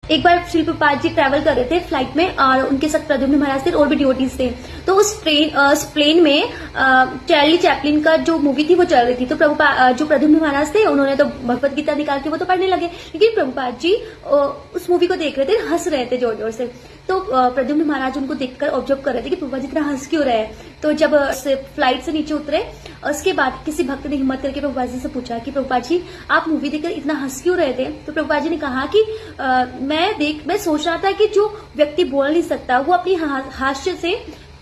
एक बार श्री प्रभुपाद जी ट्रैवल कर रहे थे फ्लाइट में और उनके साथ प्रद्युम्न महाराज थे और भी डिवोटीज थे। तो उस प्लेन में चार्ली चैपलिन का जो मूवी थी वो चल रही थी। तो प्रभुपाद जो प्रद्युम्न महाराज थे उन्होंने तो भगवत गीता निकाल के वो तो पढ़ने लगे, लेकिन प्रभुपाद जी उस मूवी को देख रहे थे, हंस रहे थे जोर जोर से। तो प्रद्युम्न महाराज उनको देखकर ऑब्जर्व कर रहे थे कि प्रभुपाद जी इतना हंस क्यों रहे हैं। तो जब फ्लाइट से नीचे उतरे उसके बाद किसी भक्त ने हिम्मत करके प्रभुपाद जी से पूछा कि प्रभुपाद जी आप मूवी देखकर इतना हंस क्यों रहे थे। तो प्रभुपाद जी ने कहा कि मैं सोच रहा था कि जो व्यक्ति बोल नहीं सकता वो अपनी हास्य से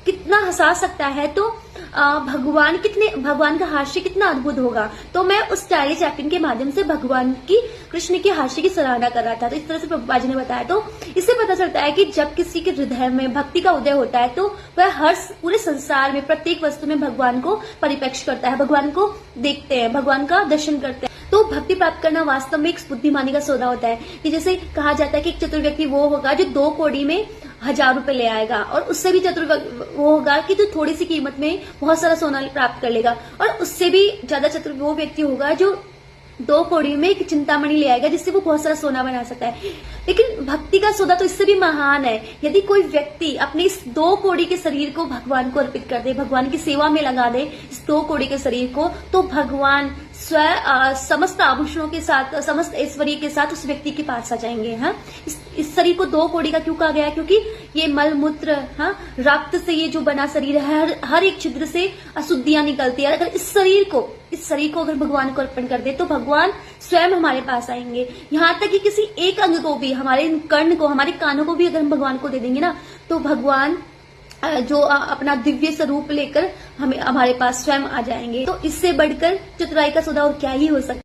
कितना हंसा सकता है, तो भगवान का हास्य कितना अद्भुत होगा। तो मैं उस चार्ली चैपलिन के माध्यम से भगवान की, कृष्ण के हास्य की सराहना कर रहा था। तो इस तरह से प्रभुपाद जी ने बताया। तो इससे पता चलता है कि जब किसी के हृदय में भक्ति का उदय होता है तो वह पूरे संसार में प्रत्येक वस्तु में भगवान को परिप्रेक्ष्य करता है, भगवान को देखते हैं, भगवान का दर्शन करते हैं। तो भक्ति प्राप्त करना वास्तव में एक बुद्धिमानी का सौदा होता है। कि जैसे कहा जाता है कि एक चतुर व्यक्ति वो होगा जो 2 कौड़ी में 1000 रुपए ले आएगा, और उससे भी चतुर वो होगा कि जो थोड़ी सी कीमत में बहुत सारा सोना प्राप्त कर लेगा, और उससे भी ज्यादा चतुर वो व्यक्ति होगा जो 2 कौड़ी में एक चिंतामणि ले आएगा जिससे वो बहुत सारा सोना बना सकता है। लेकिन भक्ति का सौदा तो इससे भी महान है। यदि कोई व्यक्ति अपने इस 2 कौड़ी के शरीर को भगवान को अर्पित कर दे, भगवान की सेवा में लगा दे इस 2 कौड़ी के शरीर को, तो भगवान स्वयं समस्त आभूषणों के साथ, समस्त ऐश्वर्य के साथ उस व्यक्ति के पास आ जाएंगे। हाँ, इस शरीर को 2 कौड़ी का क्यों कहा गया? क्योंकि ये मल मूत्र, हाँ, रक्त से ये जो बना शरीर है, हर एक छिद्र से अशुद्धियां निकलती है। अगर इस शरीर को अगर भगवान को अर्पण कर दे तो भगवान स्वयं हमारे पास आएंगे। यहाँ तक कि किसी एक अंग को भी, हमारे कर्ण को, हमारे कानों को भी अगर हम भगवान को दे देंगे ना, तो भगवान जो अपना दिव्य स्वरूप लेकर हमें हमारे पास स्वयं आ जाएंगे। तो इससे बढ़कर चतुराई का सौदा और क्या ही हो सकता है।